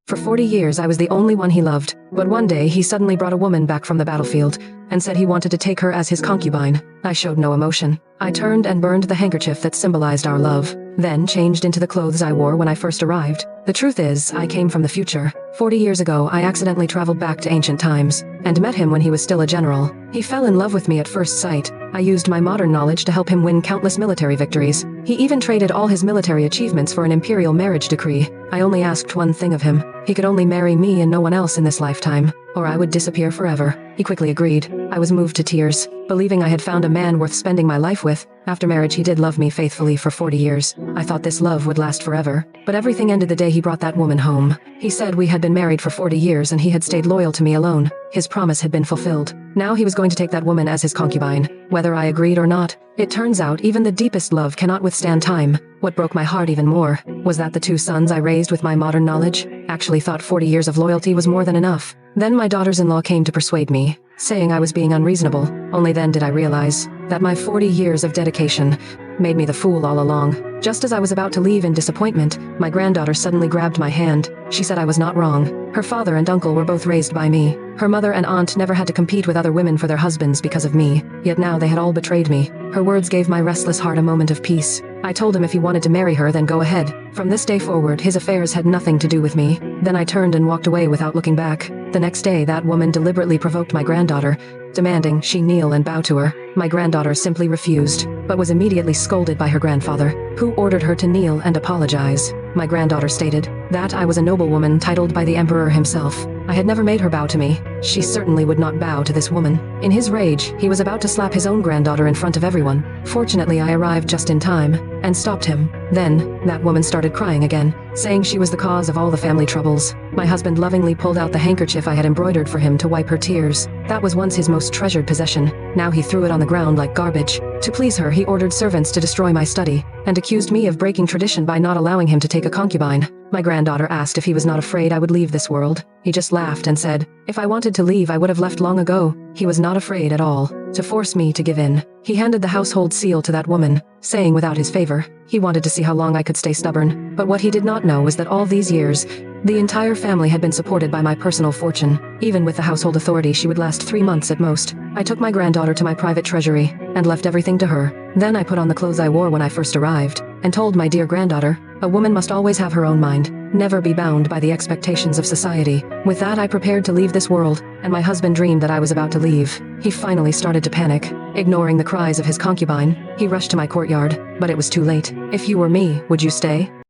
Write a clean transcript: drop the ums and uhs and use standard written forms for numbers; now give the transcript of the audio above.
For 40 years I was the only one he loved, but one day he suddenly brought a woman back from the battlefield and said he wanted to take her as his concubine. I showed no emotion. I turned and burned the handkerchief that symbolized our love, then changed into the clothes I wore when I first arrived. The truth is, I came from the future. 40 years ago, I accidentally traveled back to ancient times and met him when he was still a general. He fell in love with me at first sight. I used my modern knowledge to help him win countless military victories. He even traded all his military achievements for an imperial marriage decree. I only asked one thing of him. He could only marry me and no one else in this lifetime, or I would disappear forever. He quickly agreed. I was moved to tears, believing I had found a man worth spending my life with. After marriage, he did love me faithfully for 40 years. I thought this love would last forever, but everything ended the day he brought that woman home. He said we had been married for 40 years and he had stayed loyal to me alone. His promise had been fulfilled. Now he was going to take that woman as his concubine, whether I agreed or not. It turns out even the deepest love cannot withstand time. What broke my heart even more was that the two sons I raised with my modern knowledge actually thought 40 years of loyalty was more than enough. Then my daughters-in-law came to persuade me, saying I was being unreasonable. Only then did I realize that my 40 years of dedication made me the fool all along. Just as I was about to leave in disappointment, my granddaughter suddenly grabbed my hand. She said I was not wrong. Her father and uncle were both raised by me. Her mother and aunt never had to compete with other women for their husbands because of me, yet now they had all betrayed me. Her words gave my restless heart a moment of peace. I told him if he wanted to marry her, then go ahead. From this day forward, his affairs had nothing to do with me. Then I turned and walked away without looking back. The next day, that woman deliberately provoked my granddaughter, demanding she kneel and bow to her. My granddaughter simply refused, but was immediately scolded by her grandfather, who ordered her to kneel and apologize. My granddaughter stated that I was a noblewoman titled by the emperor himself. I had never made her bow to me. She certainly would not bow to this woman. In his rage, he was about to slap his own granddaughter in front of everyone. Fortunately, I arrived just in time and stopped him. Then, that woman started crying again, saying she was the cause of all the family troubles. My husband lovingly pulled out the handkerchief I had embroidered for him to wipe her tears. That was once his most treasured possession. Now he threw it on the ground like garbage. To please her, he ordered servants to destroy my study and accused me of breaking tradition by not allowing him to take a concubine. My granddaughter asked if he was not afraid I would leave this world. He just laughed and said, if I wanted to leave, I would have left long ago. He was not afraid at all to force me to give in. He handed the household seal to that woman, saying without his favor, he wanted to see how long I could stay stubborn. But what he did not know was that all these years, the entire family had been supported by my personal fortune. Even with the household authority, she would last 3 months at most. I took my granddaughter to my private treasury and left everything to her. Then I put on the clothes I wore when I first arrived and told my dear granddaughter, a woman must always have her own mind, never be bound by the expectations of society. With that, I prepared to leave this world, and my husband dreamed that I was about to leave. He finally started to panic. Ignoring the cries of his concubine, he rushed to my courtyard, but it was too late. If you were me, would you stay?